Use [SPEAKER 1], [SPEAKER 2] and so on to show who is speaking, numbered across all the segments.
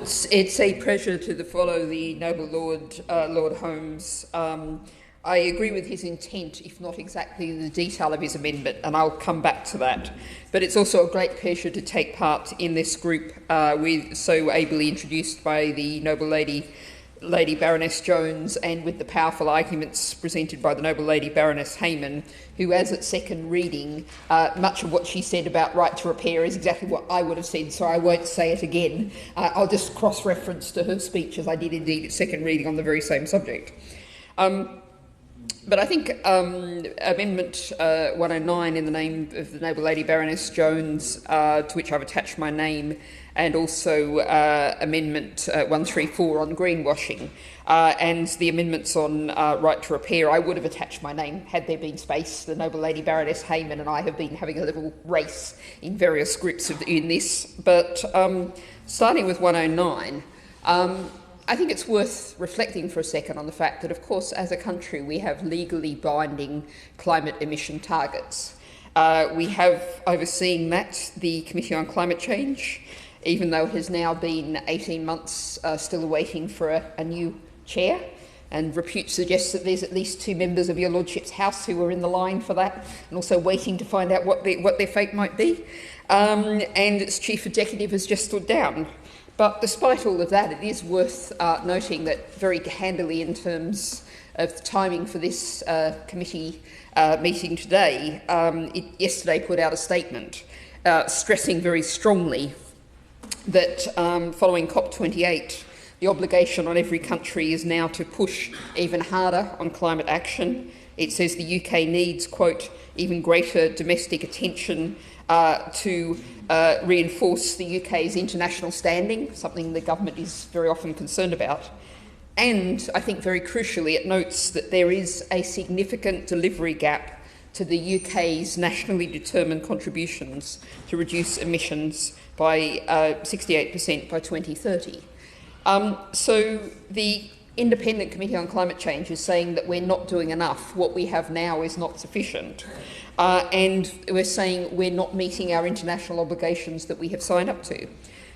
[SPEAKER 1] It's a pleasure to follow the noble Lord, Lord Holmes. I agree with his intent, if not exactly the detail of his amendment, and I'll come back to that. But it's also a great pleasure to take part in this group so ably introduced by the noble Lady Baroness Jones, and with the powerful arguments presented by the noble Lady Baroness Hayman, who, as at second reading, much of what she said about right to repair is exactly what I would have said, so I won't say it again. I'll just cross-reference to her speech, as I did indeed at second reading on the very same subject. But I think Amendment 109 in the name of the noble Lady Baroness Jones, to which I've attached my name, and also Amendment 134 on greenwashing, and the amendments on right to repair, I would have attached my name had there been space. The noble Lady Baroness Hayman and I have been having a little race in various groups in this. But starting with 109, I think it's worth reflecting for a second on the fact that, of course, as a country, we have legally binding climate emission targets. We have, overseeing that, the Committee on Climate Change, even though it has now been 18 months still waiting for a new chair, and repute suggests that there's at least 2 members of your Lordship's House who are in the line for that, and also waiting to find out what their fate might be. And its chief executive has just stood down. But despite all of that, it is worth noting that very handily in terms of the timing for this committee meeting today, it yesterday put out a statement stressing very strongly that following COP28, the obligation on every country is now to push even harder on climate action. It says the UK needs, quote, even greater domestic attention to reinforce the UK's international standing, something the government is very often concerned about. And I think very crucially it notes that there is a significant delivery gap to the UK's nationally determined contributions to reduce emissions by 68% by 2030. So the Independent Committee on Climate Change is saying that we're not doing enough. What we have now is not sufficient. And we're saying we're not meeting our international obligations that we have signed up to.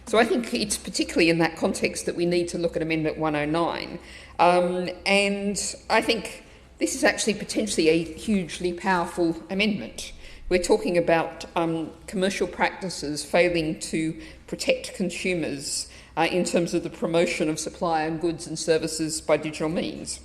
[SPEAKER 1] So I think it's particularly in that context that we need to look at Amendment 109. And I think this is actually potentially a hugely powerful amendment. We're talking about commercial practices failing to protect consumers in terms of the promotion of supply and goods and services by digital means.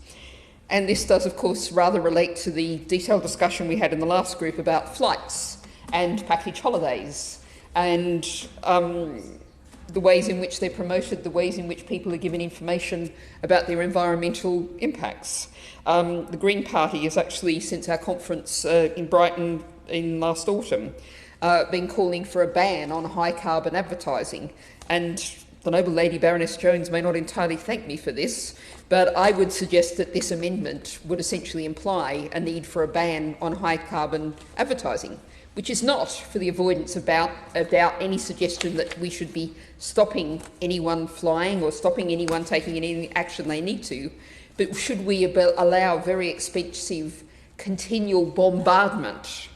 [SPEAKER 1] And this does, of course, rather relate to the detailed discussion we had in the last group about flights and package holidays and the ways in which they're promoted, the ways in which people are given information about their environmental impacts. The Green Party has actually, since our conference in Brighton in last autumn, been calling for a ban on high-carbon advertising. And the noble Lady Baroness Jones may not entirely thank me for this, but I would suggest that this amendment would essentially imply a need for a ban on high-carbon advertising, which is not for the avoidance of doubt any suggestion that we should be stopping anyone flying or stopping anyone taking any action they need to, but should we allow very expensive continual bombardment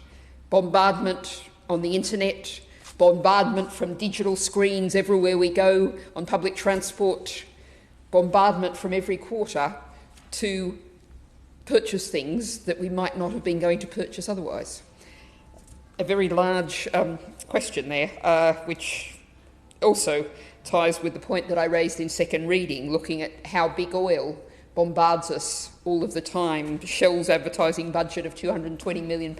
[SPEAKER 1] on the internet, bombardment from digital screens everywhere we go, on public transport, bombardment from every quarter to purchase things that we might not have been going to purchase otherwise. A very large question there, which also ties with the point that I raised in second reading, looking at how big oil bombards us all of the time. Shell's advertising budget of £220 million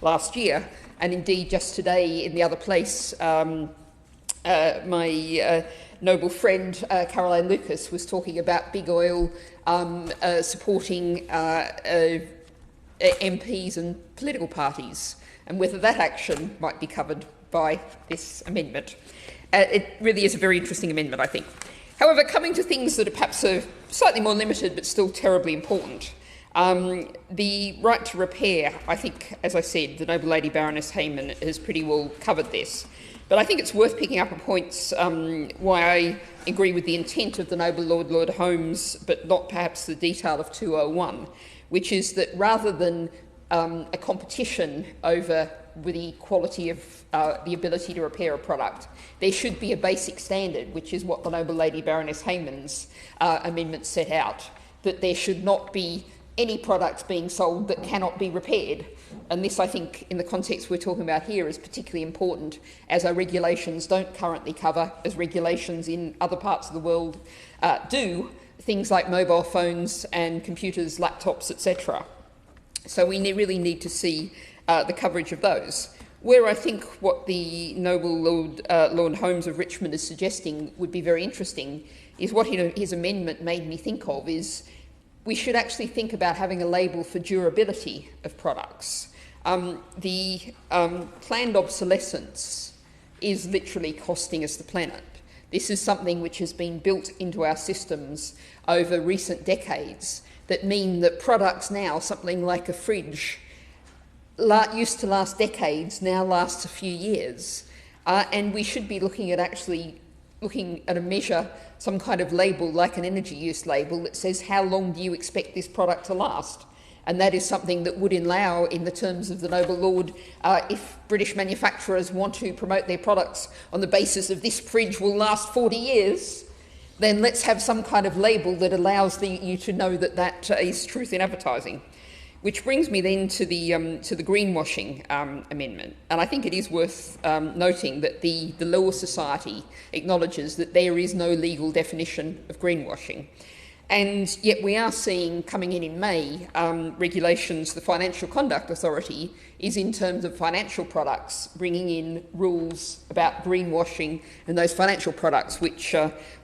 [SPEAKER 1] last year, and indeed just today in the other place, my noble friend Caroline Lucas was talking about big oil supporting MPs and political parties, and whether that action might be covered by this amendment. It really is a very interesting amendment, I think. However, coming to things that are perhaps slightly more limited but still terribly important, the right to repair, I think, as I said, the noble Lady Baroness Hayman has pretty well covered this. But I think it's worth picking up on points why I agree with the intent of the noble Lord Holmes, but not perhaps the detail of 201, which is that rather than a competition over with the quality of the ability to repair a product. There should be a basic standard, which is what the Noble Lady Baroness Hayman's amendment set out, that there should not be any products being sold that cannot be repaired. And this, I think, in the context we're talking about here, is particularly important, as our regulations don't currently cover, as regulations in other parts of the world do, things like mobile phones and computers, laptops, etc. So we really need to see the coverage of those. Where I think what the Noble Lord Holmes of Richmond is suggesting would be very interesting is what his amendment made me think of is we should actually think about having a label for durability of products. The planned obsolescence is literally costing us the planet. This is something which has been built into our systems over recent decades that mean that products now, something like a fridge, used to last decades, now lasts a few years. And we should be looking at a measure, some kind of label like an energy use label that says how long do you expect this product to last? And that is something that would allow, in the terms of the Noble Lord, if British manufacturers want to promote their products on the basis of this fridge will last 40 years, then let's have some kind of label that allows you to know that that is truth in advertising. Which brings me then to the greenwashing amendment. And I think it is worth noting that the Law Society acknowledges that there is no legal definition of greenwashing. And yet we are seeing, coming in May, regulations, the Financial Conduct Authority is, in terms of financial products, bringing in rules about greenwashing and those financial products, which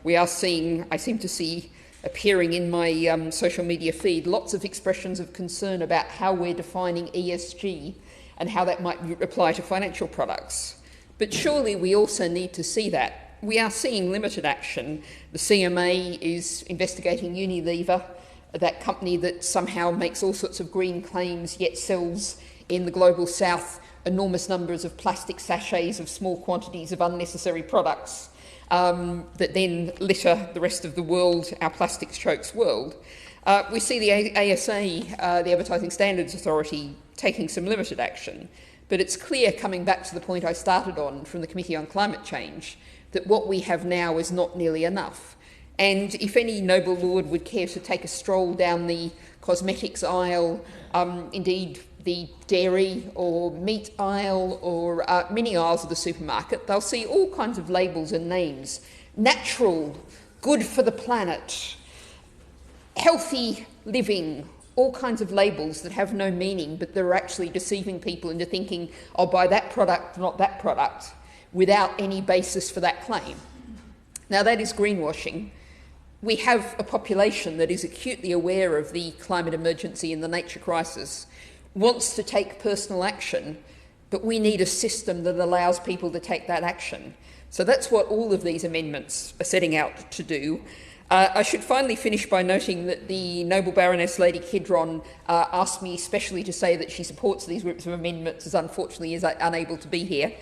[SPEAKER 1] we are seeing, I seem to see, appearing in my social media feed, lots of expressions of concern about how we're defining ESG and how that might apply to financial products. But surely we also need to see that. We are seeing limited action. The CMA is investigating Unilever, that company that somehow makes all sorts of green claims yet sells in the global south enormous numbers of plastic sachets of small quantities of unnecessary products that then litter the rest of the world, our plastics chokes world. We see the ASA, the Advertising Standards Authority, taking some limited action. But it's clear, coming back to the point I started on from the Committee on Climate Change, that what we have now is not nearly enough. And if any Noble Lord would care to take a stroll down the cosmetics aisle, indeed the dairy or meat aisle or many aisles of the supermarket, they'll see all kinds of labels and names. Natural, good for the planet, healthy living, all kinds of labels that have no meaning, but they're actually deceiving people into thinking, I'll buy that product, not that product, without any basis for that claim. Now, that is greenwashing. We have a population that is acutely aware of the climate emergency and the nature crisis, wants to take personal action, but we need a system that allows people to take that action. So that's what all of these amendments are setting out to do. I should finally finish by noting that the Noble Baroness Lady Kidron asked me specially to say that she supports these groups of amendments, as unfortunately is unable to be here.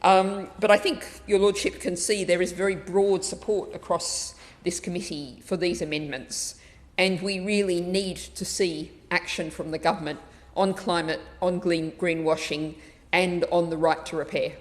[SPEAKER 1] But I think your Lordship can see there is very broad support across this committee for these amendments, and we really need to see action from the government on climate, on greenwashing, and on the right to repair.